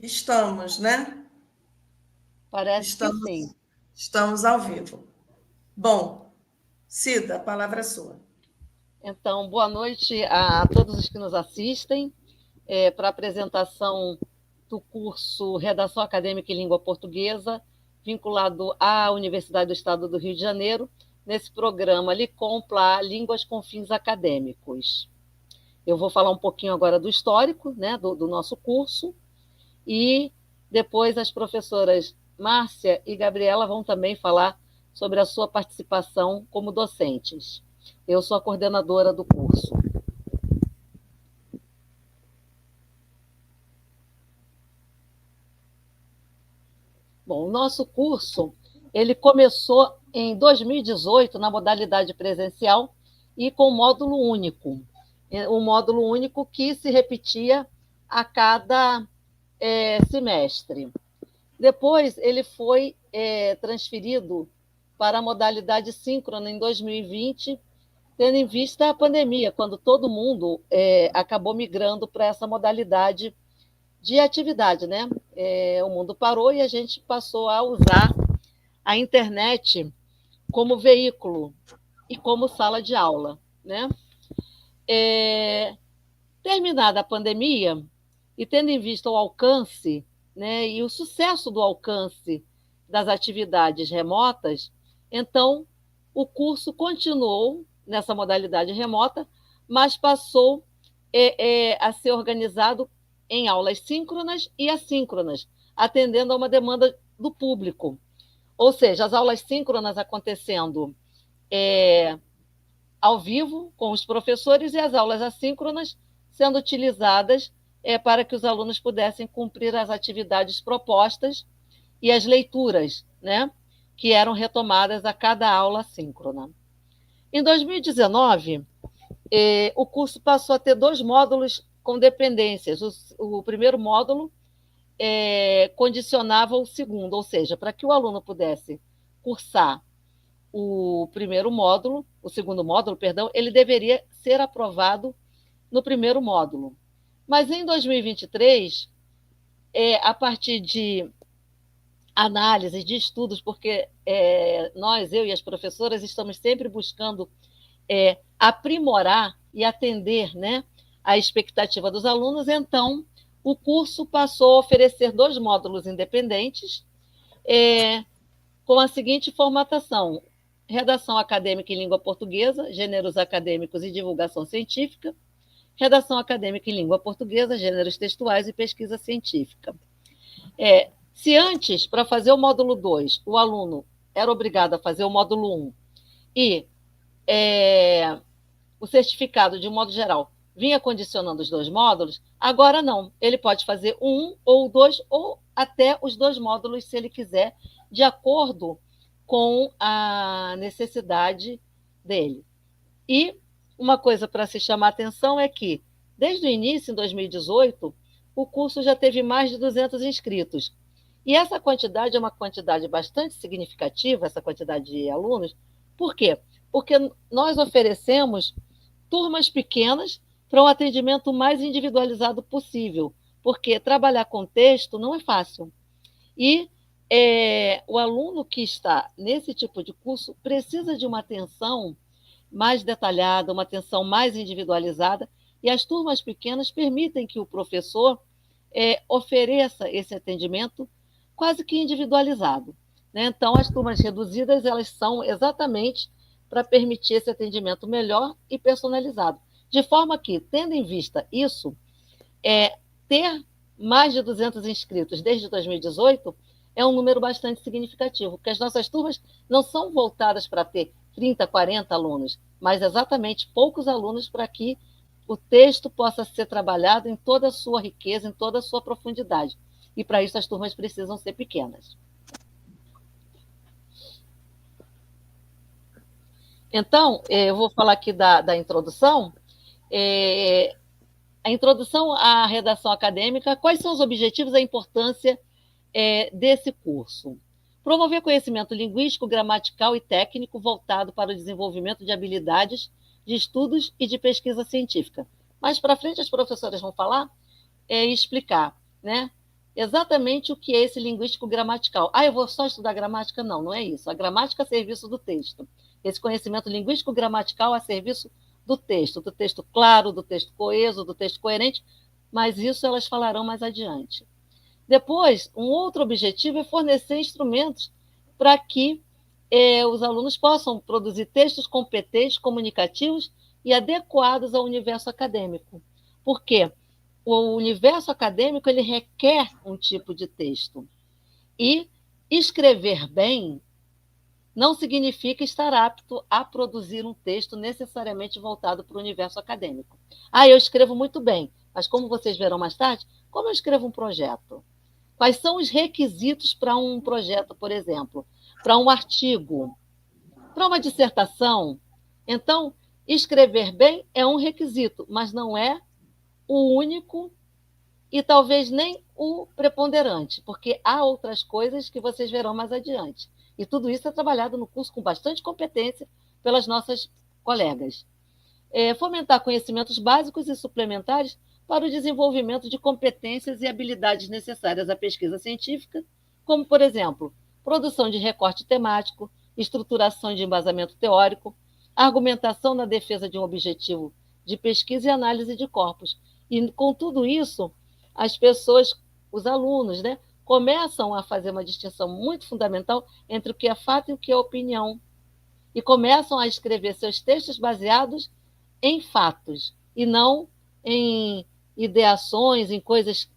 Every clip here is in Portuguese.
Estamos, né? Parece que sim. Estamos ao vivo. Bom, Cida, a palavra é sua. Então, boa noite a todos os que nos assistem para a apresentação do curso Redação Acadêmica em Língua Portuguesa, vinculado à Universidade do Estado do Rio de Janeiro, nesse programa Licompla Línguas com Fins Acadêmicos. Eu vou falar um pouquinho agora do histórico, né, do nosso curso, e depois as professoras Márcia e Gabriela vão também falar sobre a sua participação como docentes. Eu sou a coordenadora do curso. Bom, o nosso curso ele começou em 2018 na modalidade presencial e com módulo único. Um módulo único que se repetia a cada semestre. Depois ele foi transferido para a modalidade síncrona em 2020, tendo em vista a pandemia, quando todo mundo acabou migrando para essa modalidade de atividade, né? O mundo parou e a gente passou a usar a internet como veículo e como sala de aula, né? Terminada a pandemia e tendo em vista o alcance, né, e o sucesso do alcance das atividades remotas, então o curso continuou nessa modalidade remota, mas passou a ser organizado em aulas síncronas e assíncronas, atendendo a uma demanda do público. Ou seja, as aulas síncronas acontecendo ao vivo com os professores e as aulas assíncronas sendo utilizadas para que os alunos pudessem cumprir as atividades propostas e as leituras, né, que eram retomadas a cada aula síncrona. Em 2019, o curso passou a ter 2 módulos com dependências. O primeiro módulo condicionava o segundo, ou seja, para que o aluno pudesse cursar o primeiro módulo, o segundo módulo, perdão, ele deveria ser aprovado no primeiro módulo. Mas em 2023, a partir de análise, de estudos, porque nós, eu e as professoras, estamos sempre buscando aprimorar e atender, né, a expectativa dos alunos, então o curso passou a oferecer 2 módulos independentes, com a seguinte formatação: redação acadêmica em língua portuguesa, gêneros acadêmicos e divulgação científica, redação acadêmica em língua portuguesa, gêneros textuais e pesquisa científica. Se antes, para fazer o módulo 2, o aluno era obrigado a fazer o módulo 1 e o certificado, de um modo geral, vinha condicionando os 2 módulos, agora não. Ele pode fazer um ou 2 ou até os 2 módulos, se ele quiser, de acordo com a necessidade dele. E uma coisa para se chamar a atenção é que, desde o início, em 2018, o curso já teve mais de 200 inscritos. E essa quantidade é uma quantidade bastante significativa, essa quantidade de alunos. Por quê? Porque nós oferecemos turmas pequenas para um atendimento mais individualizado possível, porque trabalhar com texto não é fácil. E o aluno que está nesse tipo de curso precisa de uma atenção mais detalhada, uma atenção mais individualizada, e as turmas pequenas permitem que o professor ofereça esse atendimento quase que individualizado, né? Então, as turmas reduzidas, elas são exatamente para permitir esse atendimento melhor e personalizado. De forma que, tendo em vista isso, ter mais de 200 inscritos desde 2018 é um número bastante significativo, porque as nossas turmas não são voltadas para ter 30, 40 alunos, mas exatamente poucos alunos para que o texto possa ser trabalhado em toda a sua riqueza, em toda a sua profundidade. E para isso as turmas precisam ser pequenas. Então, eu vou falar aqui da introdução. A introdução à redação acadêmica, quais são os objetivos e a importância desse curso? Promover conhecimento linguístico, gramatical e técnico voltado para o desenvolvimento de habilidades de estudos e de pesquisa científica. Mais para frente, as professoras vão falar e explicar, né, exatamente o que é esse linguístico gramatical. Eu vou só estudar gramática? Não, não é isso. A gramática a serviço do texto. Esse conhecimento linguístico gramatical a serviço do texto claro, do texto coeso, do texto coerente, mas isso elas falarão mais adiante. Depois, um outro objetivo é fornecer instrumentos para que os alunos possam produzir textos competentes, comunicativos e adequados ao universo acadêmico. Por quê? O universo acadêmico ele requer um tipo de texto. E escrever bem não significa estar apto a produzir um texto necessariamente voltado para o universo acadêmico. Eu escrevo muito bem, mas como vocês verão mais tarde, como eu escrevo um projeto? Quais são os requisitos para um projeto, por exemplo? Para um artigo? Para uma dissertação? Então, escrever bem é um requisito, mas não é o único e talvez nem o preponderante, porque há outras coisas que vocês verão mais adiante. E tudo isso é trabalhado no curso com bastante competência pelas nossas colegas. Fomentar conhecimentos básicos e suplementares para o desenvolvimento de competências e habilidades necessárias à pesquisa científica, como, por exemplo, produção de recorte temático, estruturação de embasamento teórico, argumentação na defesa de um objetivo de pesquisa e análise de corpos. E com tudo isso, as pessoas, os alunos, começam a fazer uma distinção muito fundamental entre o que é fato e o que é opinião. E começam a escrever seus textos baseados em fatos e não em ideações, em coisas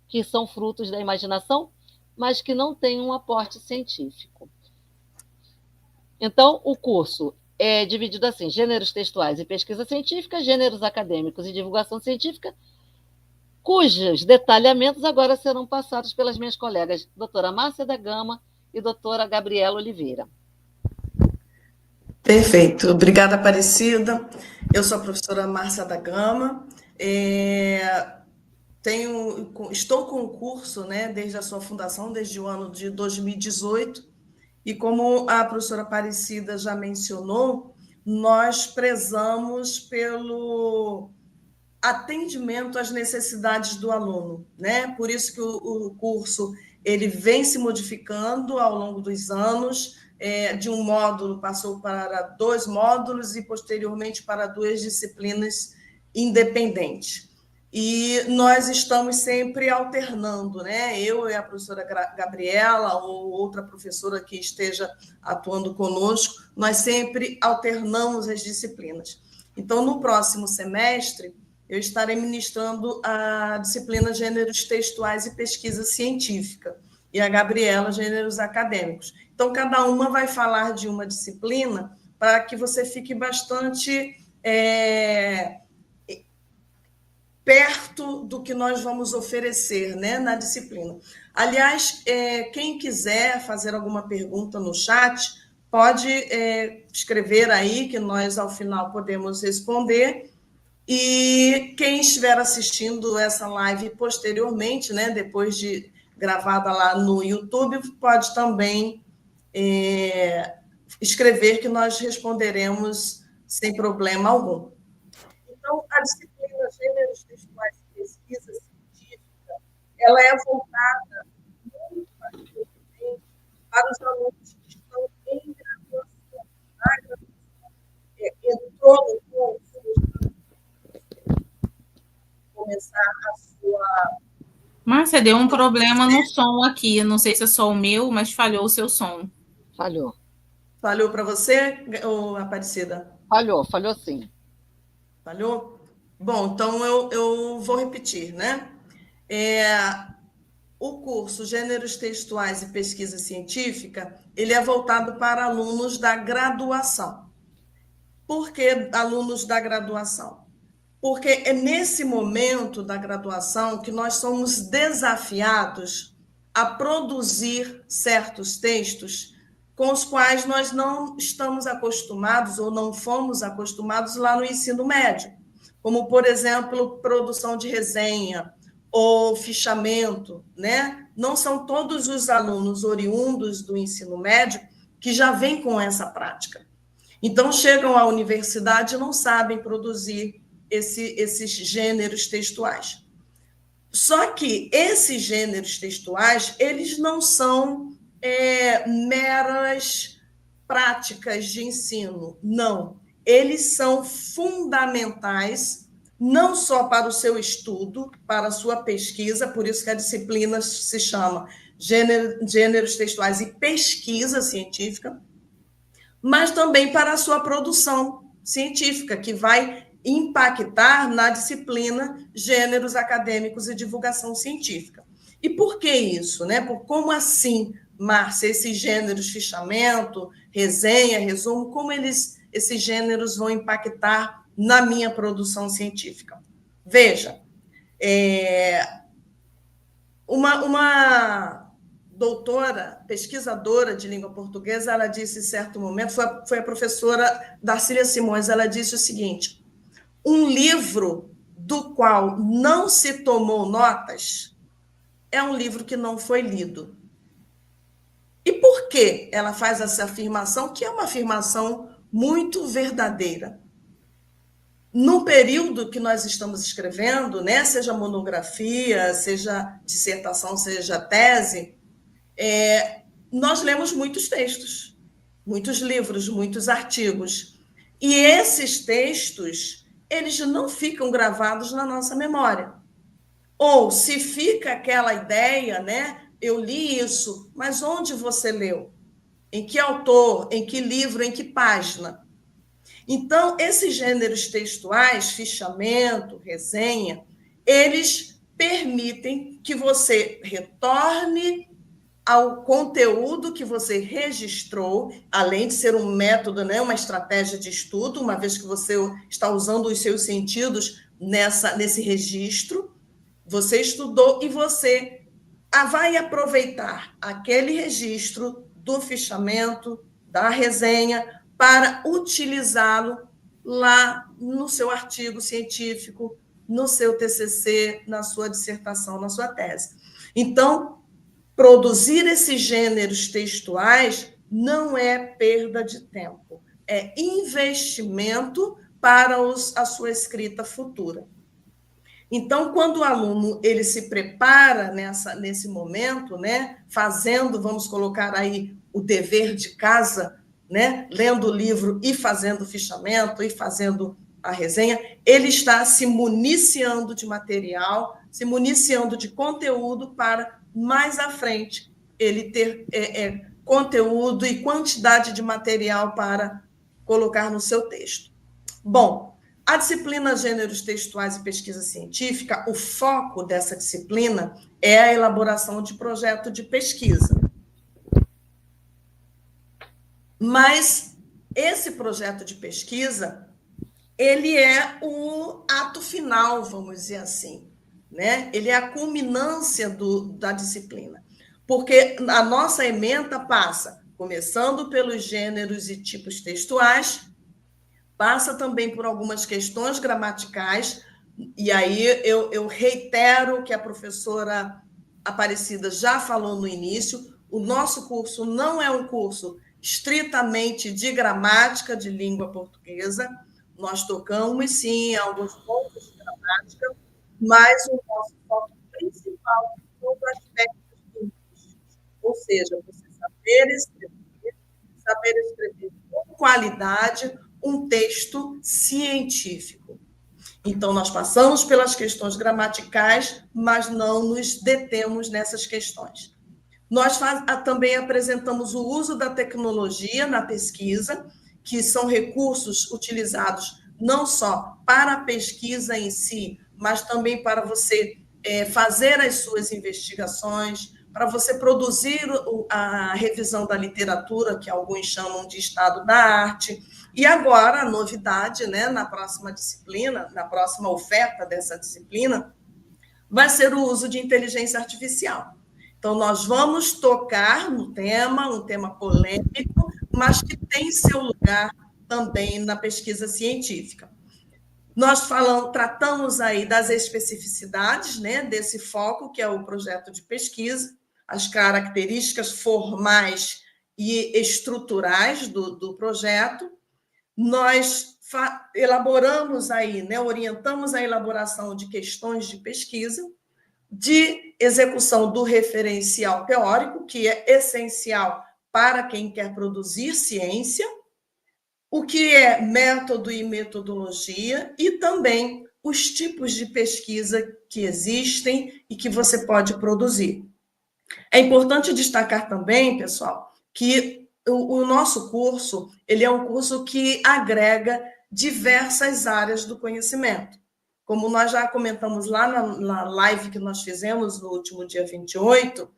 que são frutos da imaginação, mas que não têm um aporte científico. Então, o curso é dividido assim: gêneros textuais e pesquisa científica, gêneros acadêmicos e divulgação científica, cujos detalhamentos agora serão passados pelas minhas colegas doutora Márcia da Gama e doutora Gabriela Oliveira. Perfeito. Obrigada, Aparecida. Eu sou a professora Márcia da Gama. Estou com o curso, desde a sua fundação, desde o ano de 2018, e como a professora Aparecida já mencionou, nós prezamos pelo atendimento às necessidades do aluno, Por isso que o curso ele vem se modificando ao longo dos anos, de um módulo passou para 2 módulos e posteriormente para 2 disciplinas independentes. E nós estamos sempre alternando, Eu e a professora Gabriela ou outra professora que esteja atuando conosco, nós sempre alternamos as disciplinas. Então, no próximo semestre, eu estarei ministrando a disciplina Gêneros Textuais e Pesquisa Científica, e a Gabriela, Gêneros Acadêmicos. Então, cada uma vai falar de uma disciplina para que você fique bastante perto do que nós vamos oferecer, na disciplina. Aliás, quem quiser fazer alguma pergunta no chat, pode escrever aí, que nós, ao final, podemos responder. E quem estiver assistindo essa live posteriormente, depois de gravada lá no YouTube, pode também escrever, que nós responderemos sem problema algum. Então, a disciplina Gêneros Textuais e Pesquisa Científica, ela é voltada muito particularmente para os alunos que estão em graduação. Entrou no curso, começar a sua... Márcia, deu um problema no som aqui. Não sei se é só o meu, mas falhou o seu som. Falhou. Falhou para você, Aparecida? Falhou sim. Falhou? Bom, então eu vou repetir, O curso Gêneros Textuais e Pesquisa Científica, ele é voltado para alunos da graduação. Por que alunos da graduação? Porque é nesse momento da graduação que nós somos desafiados a produzir certos textos com os quais nós não estamos acostumados ou não fomos acostumados lá no ensino médio, como, por exemplo, produção de resenha ou fichamento, Não são todos os alunos oriundos do ensino médio que já vêm com essa prática. Então, chegam à universidade e não sabem produzir esses gêneros textuais. Só que esses gêneros textuais, eles não são meras práticas de ensino, não. Eles são fundamentais, não só para o seu estudo, para a sua pesquisa, por isso que a disciplina se chama Gêneros Textuais e Pesquisa Científica, mas também para a sua produção científica, que vai impactar na disciplina Gêneros Acadêmicos e Divulgação Científica. E por que isso? Né? Como assim, Márcia, esses gêneros, fichamento, resenha, resumo, como esses gêneros vão impactar na minha produção científica? Veja, uma doutora, pesquisadora de língua portuguesa, ela disse em certo momento, foi a professora Darcília Simões, ela disse o seguinte: um livro do qual não se tomou notas é um livro que não foi lido. E por que ela faz essa afirmação, que é uma afirmação muito verdadeira? No período que nós estamos escrevendo, né, seja monografia, seja dissertação, seja tese, nós lemos muitos textos, muitos livros, muitos artigos. E esses textos, eles não ficam gravados na nossa memória. Ou se fica aquela ideia, né? Eu li isso, mas onde você leu? Em que autor? Em que livro? Em que página? Então, esses gêneros textuais, fichamento, resenha, eles permitem que você retorne ao conteúdo que você registrou, além de ser um método, né, uma estratégia de estudo, uma vez que você está usando os seus sentidos nesse registro, você estudou e você vai aproveitar aquele registro do fichamento, da resenha, para utilizá-lo lá no seu artigo científico, no seu TCC, na sua dissertação, na sua tese. Então, produzir esses gêneros textuais não é perda de tempo, é investimento para a sua escrita futura. Então, quando o aluno ele se prepara nesse momento, né, fazendo, vamos colocar aí o dever de casa, né, lendo o livro e fazendo o fichamento e fazendo a resenha, ele está se municiando de material, se municiando de conteúdo para mais à frente ele ter conteúdo e quantidade de material para colocar no seu texto. Bom, a disciplina Gêneros Textuais e Pesquisa Científica, o foco dessa disciplina é a elaboração de projeto de pesquisa. Mas esse projeto de pesquisa, ele é o ato final, vamos dizer assim, né? Ele é a culminância da disciplina, porque a nossa ementa passa, começando pelos gêneros e tipos textuais, passa também por algumas questões gramaticais, e aí eu reitero o que a professora Aparecida já falou no início, o nosso curso não é um curso estritamente de gramática de língua portuguesa, nós tocamos, sim, alguns pontos de gramática, mas o nosso foco principal são os aspectos linguísticos, ou seja, você saber escrever com qualidade um texto científico. Então, nós passamos pelas questões gramaticais, mas não nos detemos nessas questões. Nós também apresentamos o uso da tecnologia na pesquisa, que são recursos utilizados não só para a pesquisa em si, mas também para você fazer as suas investigações, para você produzir a revisão da literatura, que alguns chamam de estado da arte. E agora, a novidade, né, na próxima disciplina, na próxima oferta dessa disciplina, vai ser o uso de inteligência artificial. Então, nós vamos tocar no tema, um tema polêmico, mas que tem seu lugar também na pesquisa científica. Nós tratamos aí das especificidades, né, desse foco, que é o projeto de pesquisa, as características formais e estruturais do projeto. Nós elaboramos aí, né, orientamos a elaboração de questões de pesquisa, de execução do referencial teórico, que é essencial para quem quer produzir ciência, o que é método e metodologia, e também os tipos de pesquisa que existem e que você pode produzir. É importante destacar também, pessoal, que o nosso curso, ele é um curso que agrega diversas áreas do conhecimento. Como nós já comentamos lá na live que nós fizemos no último dia 28,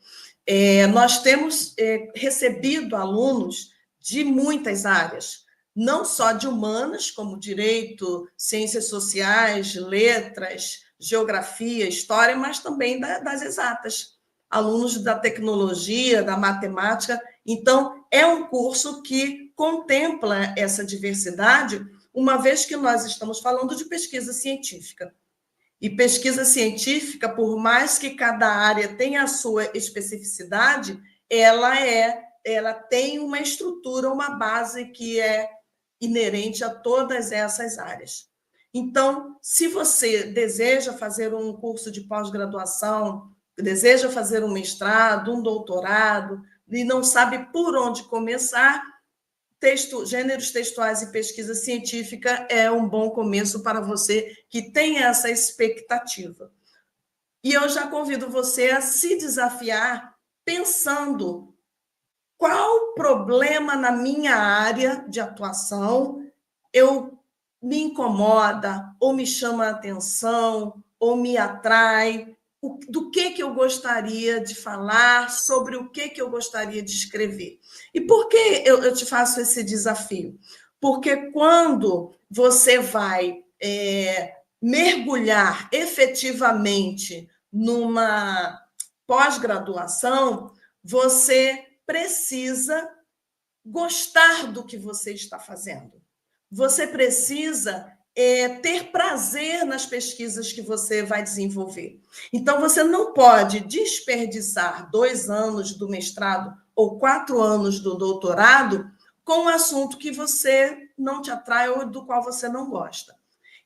nós temos recebido alunos de muitas áreas, não só de humanas, como direito, ciências sociais, letras, geografia, história, mas também das exatas, alunos da tecnologia, da matemática. Então, é um curso que contempla essa diversidade, uma vez que nós estamos falando de pesquisa científica. E pesquisa científica, por mais que cada área tenha a sua especificidade, ela tem uma estrutura, uma base que é inerente a todas essas áreas. Então, se você deseja fazer um curso de pós-graduação, deseja fazer um mestrado, um doutorado, e não sabe por onde começar, gêneros textuais e pesquisa científica é um bom começo para você que tem essa expectativa. E eu já convido você a se desafiar pensando qual problema na minha área de atuação me incomoda, ou me chama a atenção, ou me atrai, do que eu gostaria de falar, sobre o que eu gostaria de escrever. E por que eu te faço esse desafio? Porque quando você vai mergulhar efetivamente numa pós-graduação, você precisa gostar do que você está fazendo. Você precisa ter prazer nas pesquisas que você vai desenvolver. Então, você não pode desperdiçar 2 anos do mestrado ou 4 anos do doutorado com um assunto que você não te atrai ou do qual você não gosta.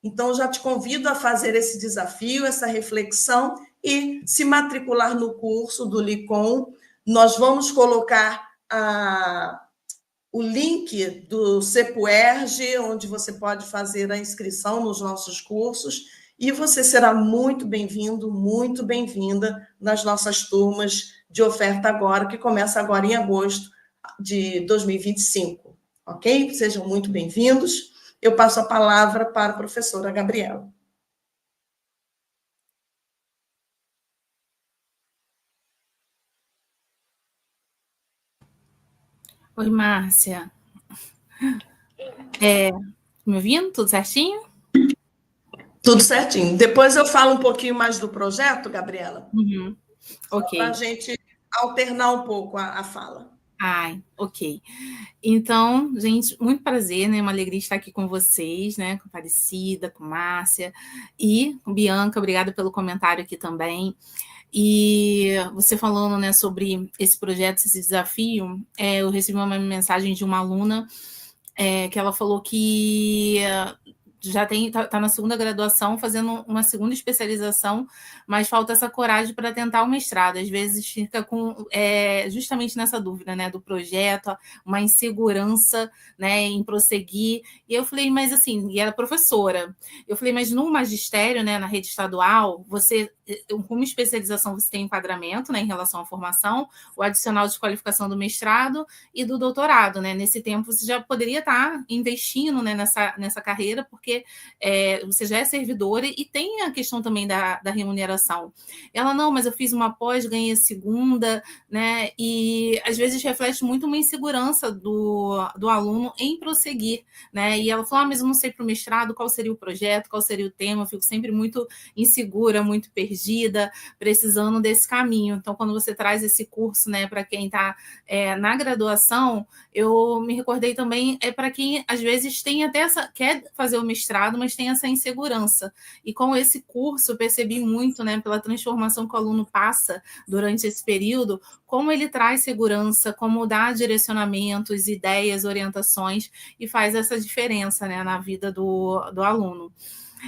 Então, já te convido a fazer esse desafio, essa reflexão e se matricular no curso do LICOM. Nós vamos colocar o link do CEPUERJ, onde você pode fazer a inscrição nos nossos cursos, e você será muito bem-vindo, muito bem-vinda nas nossas turmas de oferta agora, que começa agora em agosto de 2025, ok? Sejam muito bem-vindos. Eu passo a palavra para a professora Gabriela. Oi, Márcia. Me ouvindo? Tudo certinho? Tudo certinho. Depois eu falo um pouquinho mais do projeto, Gabriela. Ok. Para a gente alternar um pouco a fala. Ai, ok. Então, gente, muito prazer, né? Uma alegria estar aqui com vocês, né? Com Aparecida, com Márcia e com Bianca. Obrigada pelo comentário aqui também. E você falando, né, sobre esse projeto, esse desafio, eu recebi uma mensagem de uma aluna que ela falou que já está na segunda graduação, fazendo uma segunda especialização, mas falta essa coragem para tentar o mestrado. Às vezes fica justamente nessa dúvida, né, do projeto, uma insegurança, né, em prosseguir. E eu falei, mas assim, e era professora. Eu falei, mas no magistério, né, na rede estadual, você, como especialização, você tem enquadramento, né, em relação à formação, o adicional de qualificação do mestrado e do doutorado, né? Nesse tempo você já poderia estar investindo, né, nessa carreira, porque você já é servidora e tem a questão também da remuneração. Ela, não, mas eu fiz uma pós, ganhei a segunda, né? E às vezes reflete muito uma insegurança do aluno em prosseguir, né? E ela falou, mas eu não sei para o mestrado qual seria o projeto, qual seria o tema, eu fico sempre muito insegura, muito perdida, precisando desse caminho. Então, quando você traz esse curso, né, para quem está na graduação, eu me recordei também, para quem às vezes tem até quer fazer o mestrado, mas tem essa insegurança. E com esse curso, eu percebi muito, né, pela transformação que o aluno passa durante esse período, como ele traz segurança, como dá direcionamentos, ideias, orientações, e faz essa diferença, né, na vida do aluno.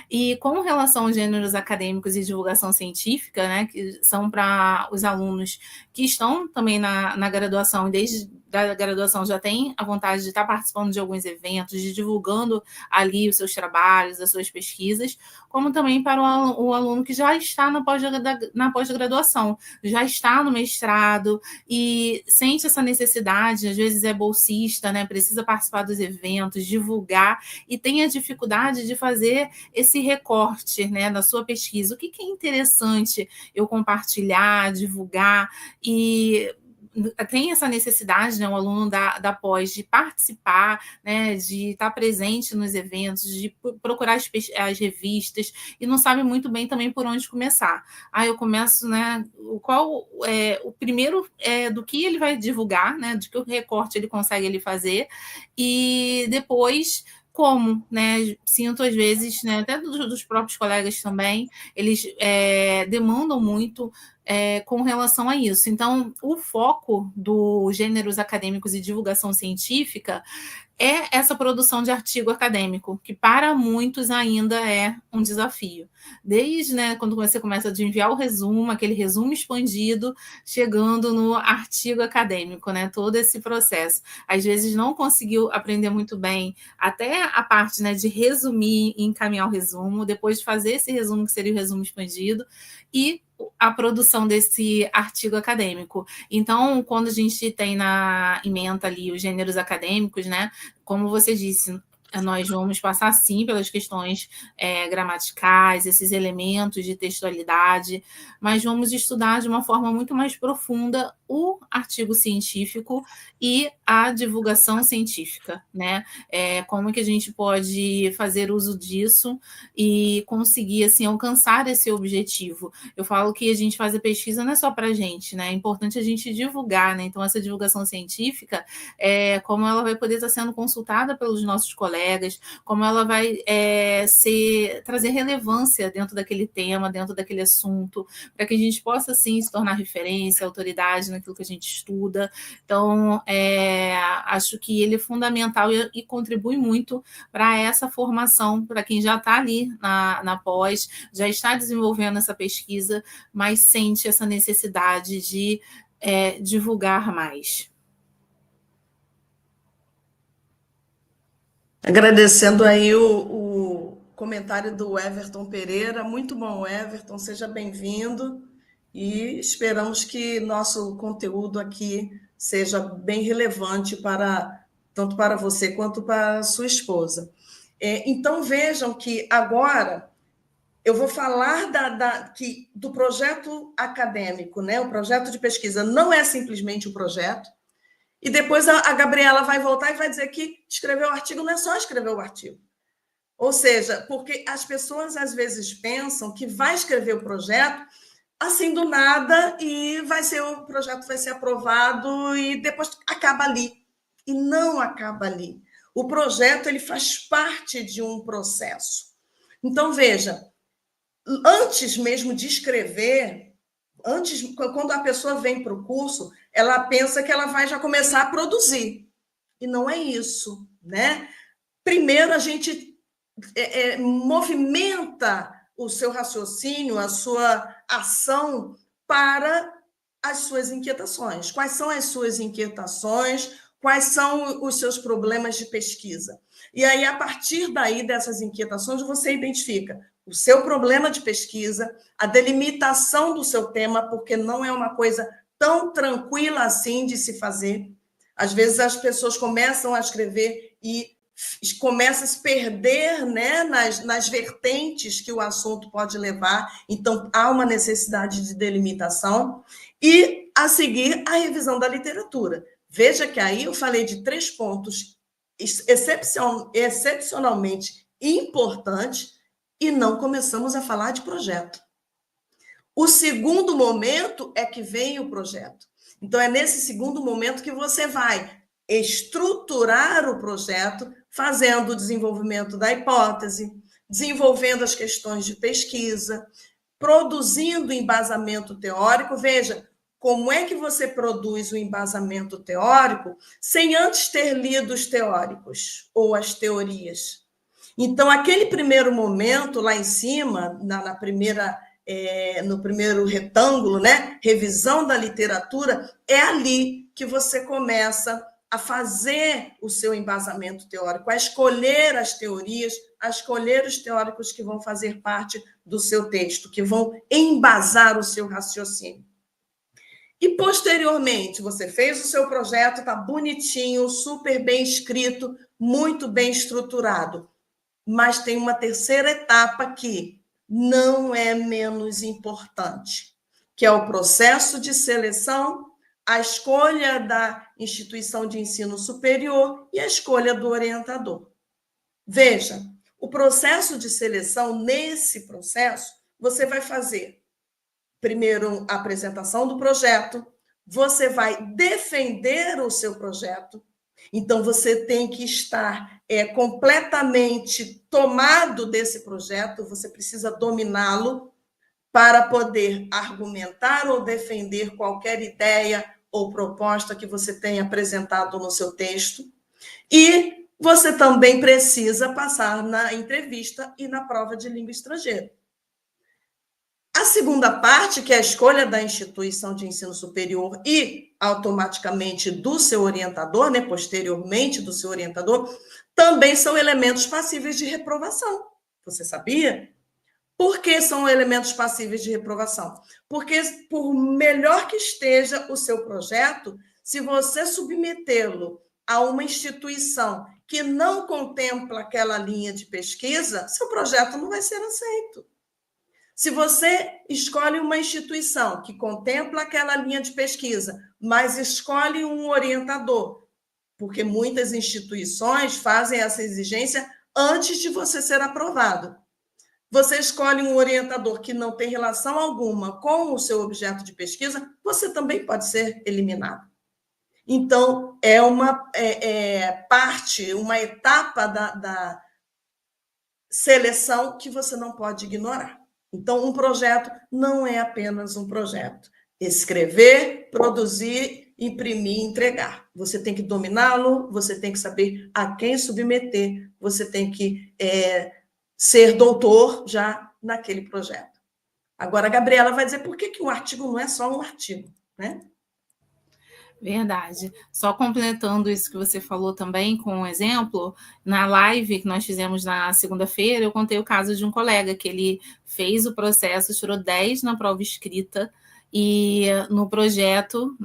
E com relação aos gêneros acadêmicos e divulgação científica, né, que são para os alunos que estão também na graduação, e desde a graduação já tem a vontade de estar participando de alguns eventos, de divulgando ali os seus trabalhos, as suas pesquisas, como também para o aluno que já está na pós-graduação, já está no mestrado e sente essa necessidade, às vezes é bolsista, né, precisa participar dos eventos, divulgar, e tem a dificuldade de fazer esse recorte, né, da sua pesquisa. O que é interessante eu compartilhar, divulgar, e tem essa necessidade, né, o aluno da pós, de participar, né, de estar presente nos eventos, de procurar as revistas, e não sabe muito bem também por onde começar. Eu começo, né, qual é o primeiro do que ele vai divulgar, né, de que recorte ele consegue ele fazer, e depois como, né? Sinto às vezes, né, até dos próprios colegas também, eles demandam muito com relação a isso. Então, o foco dos gêneros acadêmicos e divulgação científica é essa produção de artigo acadêmico, que para muitos ainda é um desafio. Desde, né, quando você começa a enviar o resumo, aquele resumo expandido, chegando no artigo acadêmico, né, todo esse processo. Às vezes não conseguiu aprender muito bem até a parte, né, de resumir e encaminhar o resumo, depois de fazer esse resumo, que seria o resumo expandido, e a produção desse artigo acadêmico. Então, quando a gente tem na ementa ali os gêneros acadêmicos, né, como você disse, nós vamos passar, sim, pelas questões gramaticais, esses elementos de textualidade, mas vamos estudar de uma forma muito mais profunda o artigo científico e a divulgação científica, né? Como que a gente pode fazer uso disso e conseguir, assim, alcançar esse objetivo. Eu falo que a gente faz a pesquisa não é só para a gente, né? É importante a gente divulgar, né? Então, essa divulgação científica, como ela vai poder estar sendo consultada pelos nossos colegas, como ela vai trazer relevância dentro daquele tema, dentro daquele assunto, para que a gente possa, sim, se tornar referência, autoridade naquilo que a gente estuda. Então, acho que ele é fundamental e contribui muito para essa formação, para quem já está ali na pós, já está desenvolvendo essa pesquisa, mas sente essa necessidade de divulgar mais. Agradecendo aí o comentário do Everton Pereira. Muito bom, Everton, seja bem-vindo e esperamos que nosso conteúdo aqui seja bem relevante tanto para você quanto para a sua esposa. Então, vejam que agora eu vou falar do projeto acadêmico, né? O projeto de pesquisa não é simplesmente um projeto. E depois a Gabriela vai voltar e vai dizer que escrever o artigo não é só escrever o artigo. Ou seja, porque as pessoas às vezes pensam que vai escrever o projeto assim do nada e o projeto vai ser aprovado e depois acaba ali. E não acaba ali. O projeto ele faz parte de um processo. Então, veja, antes mesmo de escrever, quando a pessoa vem para o curso, ela pensa que ela vai já começar a produzir. E não é isso, né? Primeiro, a gente movimenta o seu raciocínio, a sua ação para as suas inquietações. Quais são as suas inquietações? Quais são os seus problemas de pesquisa? E aí, a partir daí, dessas inquietações, você identifica o seu problema de pesquisa, a delimitação do seu tema, porque não é uma coisa tão tranquila assim de se fazer. Às vezes as pessoas começam a escrever e começam a se perder, né, nas vertentes que o assunto pode levar. Então, há uma necessidade de delimitação. E, a seguir, a revisão da literatura. Veja que aí eu falei de 3 pontos excepcionalmente importantes, e não começamos a falar de projeto. O segundo momento é que vem o projeto. Então, é nesse segundo momento que você vai estruturar o projeto, fazendo o desenvolvimento da hipótese, desenvolvendo as questões de pesquisa, produzindo embasamento teórico. Veja, como é que você produz o embasamento teórico sem antes ter lido os teóricos ou as teorias? Então, aquele primeiro momento lá em cima, no primeiro retângulo, né? Revisão da literatura, é ali que você começa a fazer o seu embasamento teórico, a escolher as teorias, a escolher os teóricos que vão fazer parte do seu texto, que vão embasar o seu raciocínio. E, posteriormente, você fez o seu projeto, está bonitinho, super bem escrito, muito bem estruturado. Mas tem uma terceira etapa que não é menos importante, que é o processo de seleção, a escolha da instituição de ensino superior e a escolha do orientador. Veja, o processo de seleção, nesse processo, você vai fazer primeiro a apresentação do projeto, você vai defender o seu projeto, então você tem que estar completamente tomado desse projeto, você precisa dominá-lo para poder argumentar ou defender qualquer ideia ou proposta que você tenha apresentado no seu texto. E você também precisa passar na entrevista e na prova de língua estrangeira. A segunda parte, que é a escolha da instituição de ensino superior e automaticamente do seu orientador, né, posteriormente do seu orientador, também são elementos passíveis de reprovação. Você sabia? Por que são elementos passíveis de reprovação? Porque, por melhor que esteja o seu projeto, se você submetê-lo a uma instituição que não contempla aquela linha de pesquisa, seu projeto não vai ser aceito. Se você escolhe uma instituição que contempla aquela linha de pesquisa, mas escolhe um orientador, porque muitas instituições fazem essa exigência antes de você ser aprovado. Você escolhe um orientador que não tem relação alguma com o seu objeto de pesquisa, você também pode ser eliminado. Então, é uma parte, uma etapa da seleção que você não pode ignorar. Então, um projeto não é apenas um projeto. Escrever, produzir, imprimir, entregar. Você tem que dominá-lo, você tem que saber a quem submeter, você tem que ser doutor já naquele projeto. Agora, a Gabriela vai dizer por que um artigo não é só um artigo, né? Verdade. Só completando isso que você falou também com um exemplo, na live que nós fizemos na segunda-feira, eu contei o caso de um colega que ele fez o processo, tirou 10 na prova escrita, e no projeto,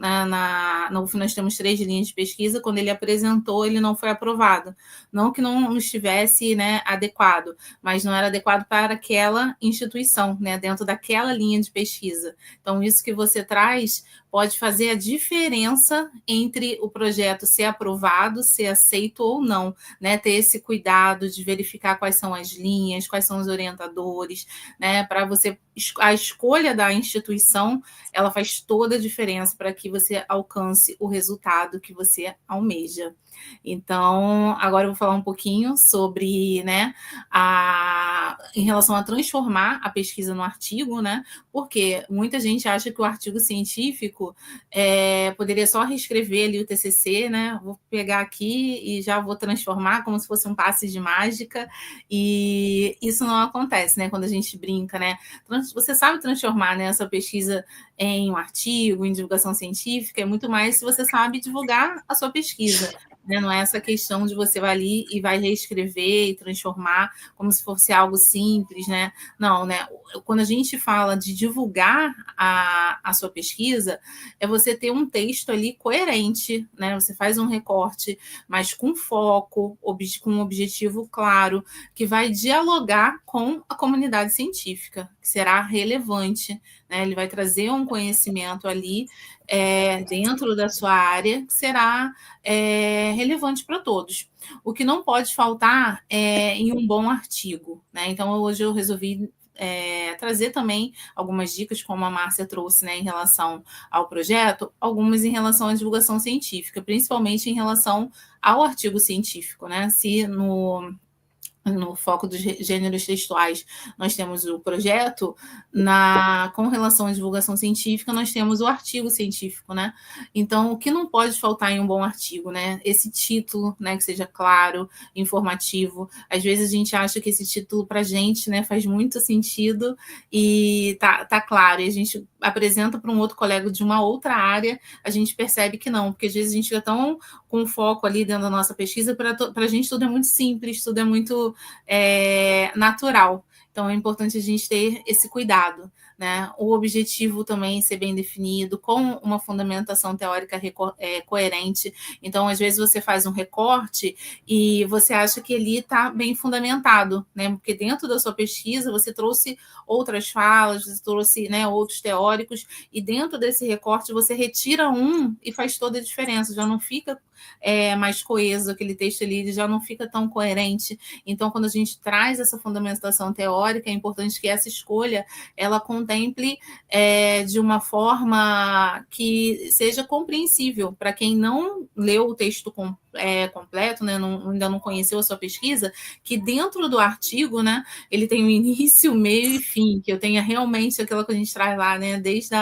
nós temos 3 linhas de pesquisa, quando ele apresentou, ele não foi aprovado. Não que não estivesse, né, adequado, mas não era adequado para aquela instituição, né, dentro daquela linha de pesquisa. Então, isso que você traz pode fazer a diferença entre o projeto ser aprovado, ser aceito ou não, né? Ter esse cuidado de verificar quais são as linhas, quais são os orientadores, né? Para você, a escolha da instituição, ela faz toda a diferença para que você alcance o resultado que você almeja. Então, agora eu vou falar um pouquinho sobre, né, em relação a transformar a pesquisa no artigo, né? Porque muita gente acha que o artigo científico poderia só reescrever ali o TCC, né? Vou pegar aqui e já vou transformar como se fosse um passe de mágica, e isso não acontece, né? Quando a gente brinca, né? Você sabe transformar, né, essa pesquisa em um artigo, em divulgação científica, é muito mais se você sabe divulgar a sua pesquisa. Né? Não é essa questão de você vai ali e vai reescrever e transformar como se fosse algo simples, né? Não, né? Quando a gente fala de divulgar a sua pesquisa, é você ter um texto ali coerente, né? Você faz um recorte, mas com foco, com um objetivo claro, que vai dialogar com a comunidade científica, que será relevante, né? Ele vai trazer um conhecimento ali dentro da sua área que será relevante para todos. O que não pode faltar é em um bom artigo, né? Então, hoje eu resolvi trazer também algumas dicas, como a Márcia trouxe, né, em relação ao projeto, algumas em relação à divulgação científica, principalmente em relação ao artigo científico, né? Se no foco dos gêneros textuais, nós temos o projeto, com relação à divulgação científica, nós temos o artigo científico, né? Então, o que não pode faltar em um bom artigo, né? Esse título, né, que seja claro, informativo. Às vezes a gente acha que esse título para a gente, né, faz muito sentido e tá claro, e a gente apresenta para um outro colega de uma outra área, a gente percebe que não, porque às vezes a gente fica tão com foco ali dentro da nossa pesquisa, para a gente tudo é muito simples, tudo é muito natural. Então, é importante a gente ter esse cuidado, né? O objetivo também ser bem definido, com uma fundamentação teórica coerente. Então, às vezes, você faz um recorte e você acha que ali está bem fundamentado, né? Porque dentro da sua pesquisa, você trouxe outras falas, você trouxe, né, outros teóricos, e dentro desse recorte, você retira um e faz toda a diferença, já não fica mais coeso, aquele texto ali ele já não fica tão coerente. Então, quando a gente traz essa fundamentação teórica, é importante que essa escolha ela contemple de uma forma que seja compreensível para quem não leu o texto completo, né, ainda não conheceu a sua pesquisa, que dentro do artigo, né, ele tem um início, meio e fim, que eu tenha realmente aquilo que a gente traz lá, né, desde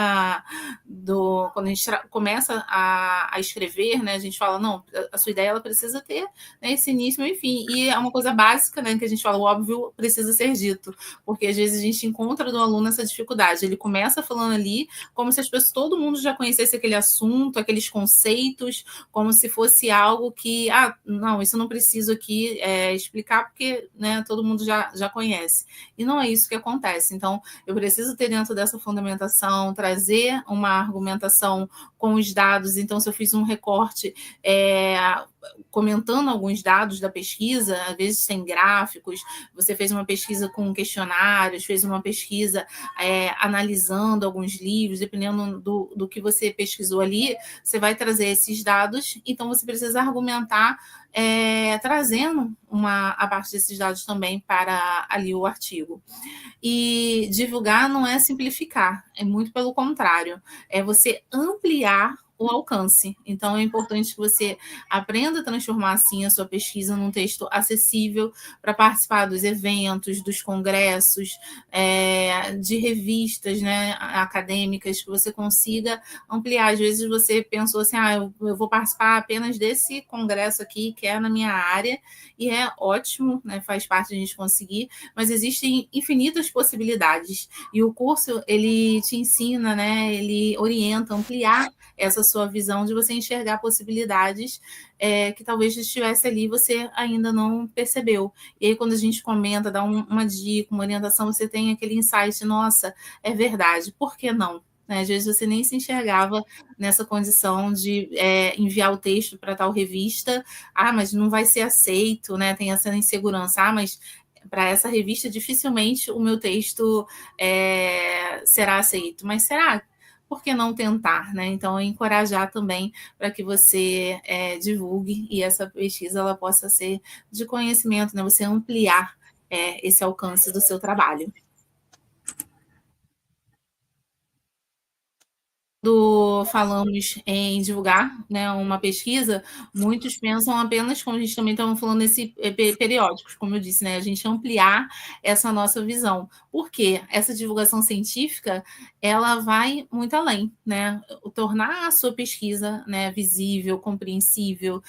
quando a gente começa a escrever, né, a gente fala, não, a sua ideia ela precisa ter, né, esse início, meio e fim, e é uma coisa básica, né, que a gente fala, o óbvio precisa ser dito, porque às vezes a gente encontra no aluno essa dificuldade, ele começa falando ali como se as pessoas, todo mundo já conhecesse aquele assunto, aqueles conceitos, como se fosse algo que, não, isso eu não preciso aqui explicar, porque, né, todo mundo já conhece. E não é isso que acontece. Então, eu preciso ter dentro dessa fundamentação, trazer uma argumentação com os dados. Então, se eu fiz um recorte comentando alguns dados da pesquisa, às vezes tem gráficos, você fez uma pesquisa com questionários, fez uma pesquisa analisando alguns livros, dependendo do que você pesquisou ali, você vai trazer esses dados, então você precisa argumentar trazendo a parte desses dados também para ali o artigo. E divulgar não é simplificar, é muito pelo contrário, é você ampliar o alcance. Então, é importante que você aprenda a transformar, assim, a sua pesquisa num texto acessível para participar dos eventos, dos congressos, de revistas, né, acadêmicas, que você consiga ampliar. Às vezes você pensou assim, eu vou participar apenas desse congresso aqui, que é na minha área, e é ótimo, né, faz parte de a gente conseguir, mas existem infinitas possibilidades. E o curso, ele te ensina, né, ele orienta, ampliar essa sua visão de você enxergar possibilidades que talvez estivesse ali e você ainda não percebeu. E aí, quando a gente comenta, dá uma dica, uma orientação, você tem aquele insight, nossa, é verdade, por que não? Às vezes você nem se enxergava nessa condição de enviar o texto para tal revista, mas não vai ser aceito, né? Tem essa insegurança, mas para essa revista dificilmente o meu texto será aceito. Mas será? Por que não tentar, né? Então, encorajar também para que você divulgue e essa pesquisa ela possa ser de conhecimento, né? Você ampliar esse alcance do seu trabalho. Falamos em divulgar, né, uma pesquisa, muitos pensam apenas, como a gente também estava falando, nesse periódicos, como eu disse, né, a gente ampliar essa nossa visão. Por quê? Essa divulgação científica, ela vai muito além, né, tornar a sua pesquisa, né, visível, compreensível,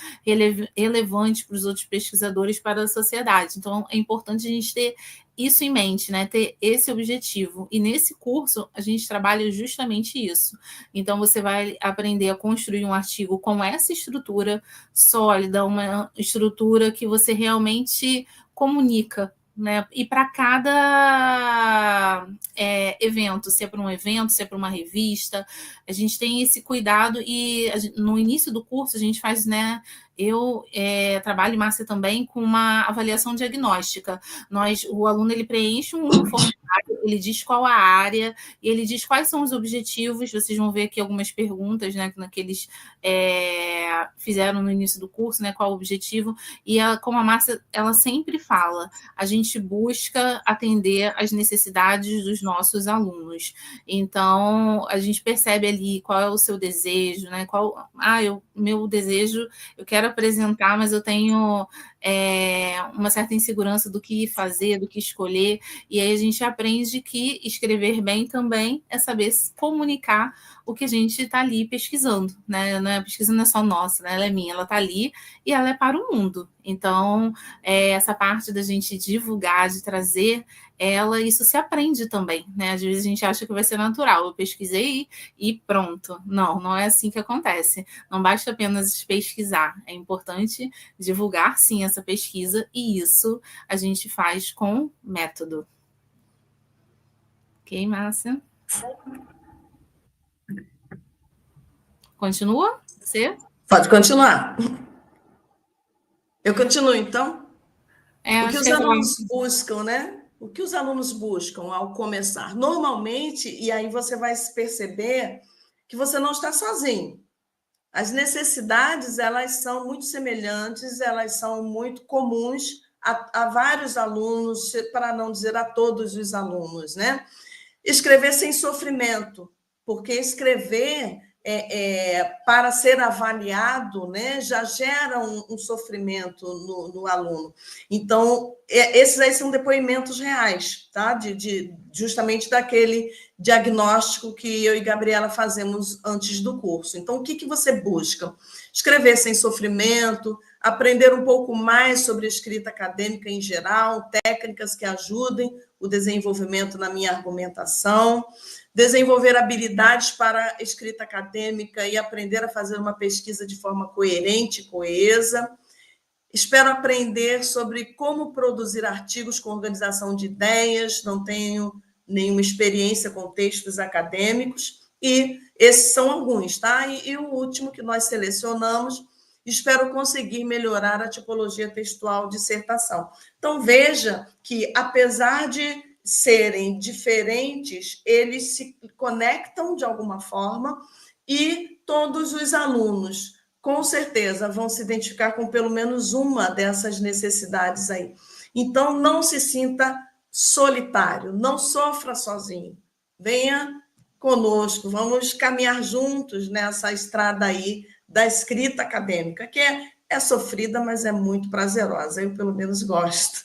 relevante para os outros pesquisadores, para a sociedade. Então, é importante a gente ter isso em mente, né? Ter esse objetivo. E nesse curso, a gente trabalha justamente isso. Então, você vai aprender a construir um artigo com essa estrutura sólida, uma estrutura que você realmente comunica, né? E para cada evento, se é para um evento, se é para uma revista, a gente tem esse cuidado e no início do curso a gente faz, né? Eu trabalho, Márcia, também com uma avaliação diagnóstica. O aluno ele preenche um formulário ele diz qual a área, e ele diz quais são os objetivos. Vocês vão ver aqui algumas perguntas, né, que eles fizeram no início do curso, né, qual o objetivo. E ela, como a Márcia, ela sempre fala, a gente busca atender às necessidades dos nossos alunos. Então, a gente percebe ali qual é o seu desejo, né? Meu desejo, eu quero apresentar, mas eu tenho uma certa insegurança do que fazer, do que escolher, e aí a gente aprende que escrever bem também é saber comunicar o que a gente está ali pesquisando, né? A pesquisa não é só nossa, né? Ela é minha, ela está ali e ela é para o mundo. Então, essa parte da gente divulgar, de trazer ela, isso se aprende também, né? Às vezes a gente acha que vai ser natural, eu pesquisei e pronto. Não, não é assim que acontece. Não basta apenas pesquisar, é importante divulgar, sim, essa pesquisa, e isso a gente faz com método. Ok, Márcia? Continua? Você? Pode continuar. Eu continuo, então? O que os alunos buscam, né? O que os alunos buscam ao começar? Normalmente, e aí você vai perceber que você não está sozinho. As necessidades, elas são muito semelhantes, elas são muito comuns a vários alunos, para não dizer a todos os alunos, né? Escrever sem sofrimento, porque escrever para ser avaliado, né, já gera um sofrimento no aluno. Então, esses aí são depoimentos reais, tá? Justamente daquele diagnóstico que eu e Gabriela fazemos antes do curso. Então, o que você busca? Escrever sem sofrimento, aprender um pouco mais sobre escrita acadêmica em geral, técnicas que ajudem o desenvolvimento na minha argumentação, desenvolver habilidades para escrita acadêmica e aprender a fazer uma pesquisa de forma coerente e coesa. Espero aprender sobre como produzir artigos com organização de ideias, não tenho nenhuma experiência com textos acadêmicos, e esses são alguns, tá? E o último que nós selecionamos, espero conseguir melhorar a tipologia textual de dissertação. Então, veja que, apesar de serem diferentes, eles se conectam de alguma forma, e todos os alunos, com certeza, vão se identificar com pelo menos uma dessas necessidades aí. Então, não se sinta solitário, não sofra sozinho. Venha conosco, vamos caminhar juntos nessa estrada aí da escrita acadêmica, que é sofrida, mas é muito prazerosa. Eu, pelo menos, gosto.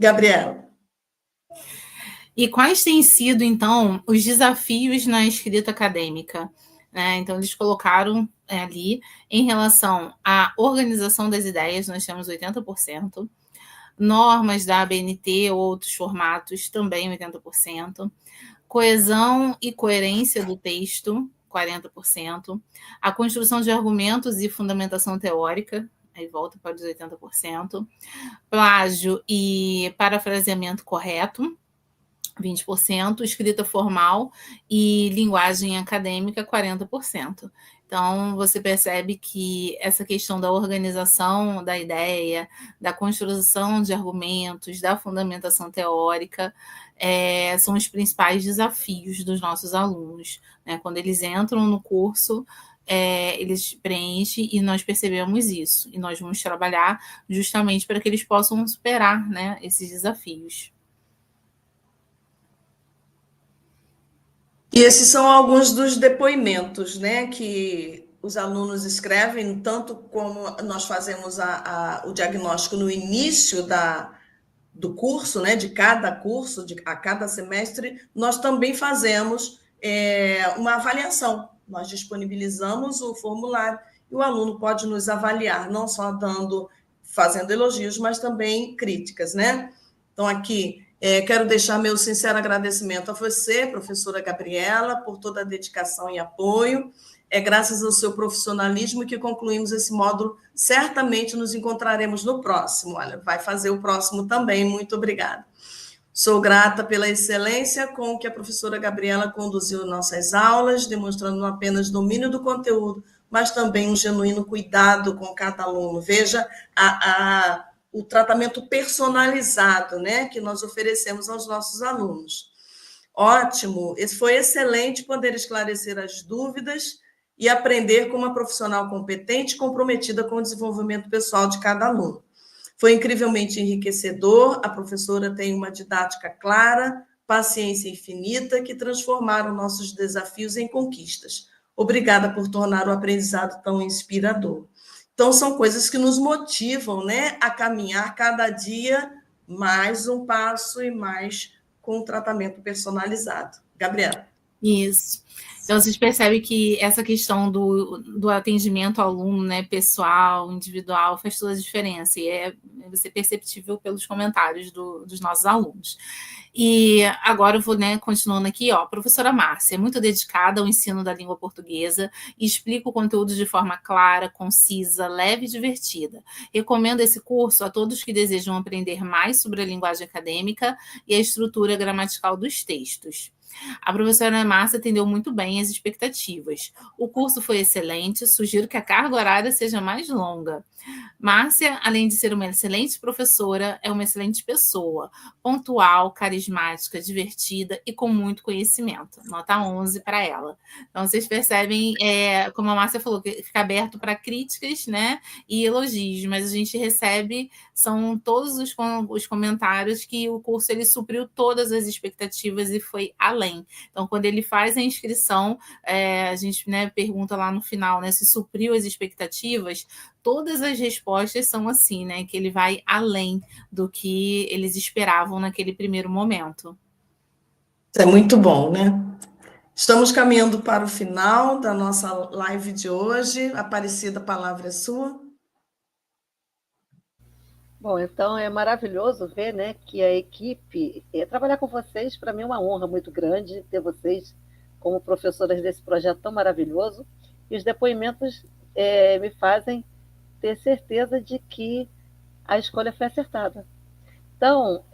Gabriela. E quais têm sido, então, os desafios na escrita acadêmica? Então, eles colocaram ali, em relação à organização das ideias, nós temos 80%, normas da ABNT ou outros formatos, também 80%, coesão e coerência do texto, 40%, a construção de argumentos e fundamentação teórica, aí volta para os 80%, plágio e parafraseamento correto, 20%, escrita formal e linguagem acadêmica, 40%. Então, você percebe que essa questão da organização da ideia, da construção de argumentos, da fundamentação teórica, são os principais desafios dos nossos alunos, né? Quando eles entram no curso, eles preenchem, e nós percebemos isso. E nós vamos trabalhar justamente para que eles possam superar, né, esses desafios. E esses são alguns dos depoimentos, né, que os alunos escrevem, tanto como nós fazemos o diagnóstico no início do curso, né, de cada curso, a cada semestre, nós também fazemos uma avaliação. Nós disponibilizamos o formulário e o aluno pode nos avaliar, não só fazendo elogios, mas também críticas, né? Então, aqui, quero deixar meu sincero agradecimento a você, professora Gabriela, por toda a dedicação e apoio. É graças ao seu profissionalismo que concluímos esse módulo. Certamente nos encontraremos no próximo. Olha, vai fazer o próximo também. Muito obrigada. Sou grata pela excelência com que a professora Gabriela conduziu nossas aulas, demonstrando não apenas domínio do conteúdo, mas também um genuíno cuidado com cada aluno. Veja o tratamento personalizado, né, que nós oferecemos aos nossos alunos. Ótimo, foi excelente poder esclarecer as dúvidas e aprender com uma profissional competente e comprometida com o desenvolvimento pessoal de cada aluno. Foi incrivelmente enriquecedor, a professora tem uma didática clara, paciência infinita, que transformaram nossos desafios em conquistas. Obrigada por tornar o aprendizado tão inspirador. Então, são coisas que nos motivam, né, a caminhar cada dia mais um passo e mais com um tratamento personalizado. Gabriela. Isso. Então, vocês percebem que essa questão do atendimento ao aluno, né, pessoal, individual, faz toda a diferença, e vai ser perceptível pelos comentários dos nossos alunos. E agora eu vou, né, continuando aqui, ó, professora Márcia, é muito dedicada ao ensino da língua portuguesa e explica o conteúdo de forma clara, concisa, leve e divertida. Recomendo esse curso a todos que desejam aprender mais sobre a linguagem acadêmica e a estrutura gramatical dos textos. A professora Márcia atendeu muito bem as expectativas. O curso foi excelente, sugiro que a carga horária seja mais longa. Márcia, além de ser uma excelente professora, é uma excelente pessoa, pontual, carismática, divertida e com muito conhecimento. Nota 11 para ela. Então, vocês percebem, como a Márcia falou, que fica aberto para críticas, né, e elogios, mas a gente recebe, são todos os comentários que o curso ele supriu todas as expectativas e foi além. Então, quando ele faz a inscrição, a gente, né, pergunta lá no final, né, se supriu as expectativas. Todas as respostas são assim, né? Que ele vai além do que eles esperavam naquele primeiro momento. Isso é muito bom, né? Estamos caminhando para o final da nossa live de hoje. Aparecida, a palavra é sua. Bom, então é maravilhoso ver, né, que a equipe, trabalhar com vocês, para mim é uma honra muito grande ter vocês como professoras desse projeto tão maravilhoso, e os depoimentos me fazem ter certeza de que a escolha foi acertada. Então,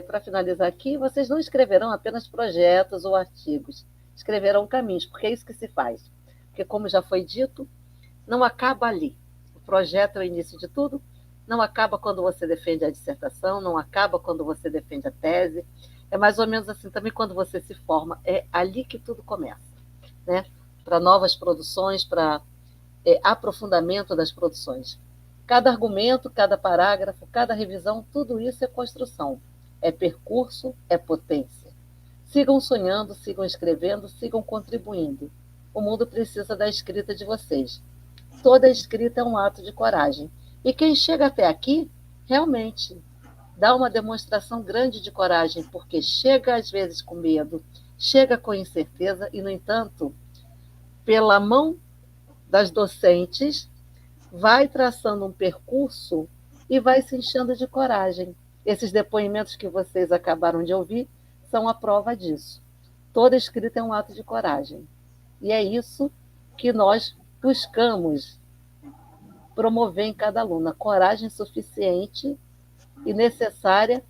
para finalizar aqui, vocês não escreverão apenas projetos ou artigos, escreverão caminhos, porque é isso que se faz. Porque, como já foi dito, não acaba ali. O projeto é o início de tudo, não acaba quando você defende a dissertação, não acaba quando você defende a tese, é mais ou menos assim também quando você se forma, é ali que tudo começa, né? Para novas produções, para aprofundamento das produções. Cada argumento, cada parágrafo, cada revisão, tudo isso é construção, é percurso, é potência. Sigam sonhando, sigam escrevendo, sigam contribuindo. O mundo precisa da escrita de vocês. Toda escrita é um ato de coragem. E quem chega até aqui, realmente, dá uma demonstração grande de coragem, porque chega às vezes com medo, chega com incerteza e, no entanto, pela mão das docentes, vai traçando um percurso e vai se enchendo de coragem. Esses depoimentos que vocês acabaram de ouvir são a prova disso. Toda escrita é um ato de coragem. E é isso que nós buscamos promover em cada aluno, a coragem suficiente e necessária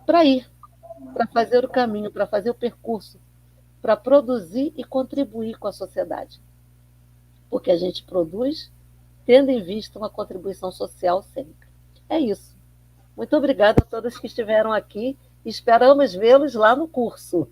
para ir, para fazer o caminho, para fazer o percurso, para produzir e contribuir com a sociedade. Porque a gente produz tendo em vista uma contribuição social sempre. É isso. Muito obrigada a todos que estiveram aqui. Esperamos vê-los lá no curso.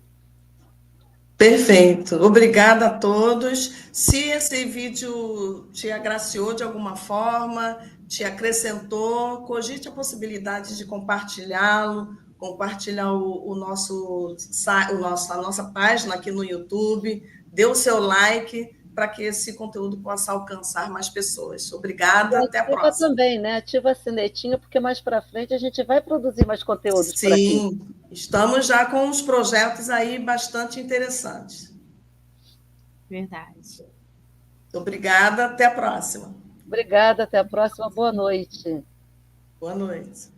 Perfeito. Obrigada a todos. Se esse vídeo te agraciou de alguma forma, te acrescentou, cogite a possibilidade de compartilhá-lo, compartilhar a nossa página aqui no YouTube, dê o seu like para que esse conteúdo possa alcançar mais pessoas. Obrigada, até a próxima. Também, né? Ativa a sinetinha, porque mais para frente a gente vai produzir mais conteúdos por aqui. Sim, estamos já com uns projetos aí bastante interessantes. Verdade. Obrigada, até a próxima. Obrigada, até a próxima. Boa noite. Boa noite.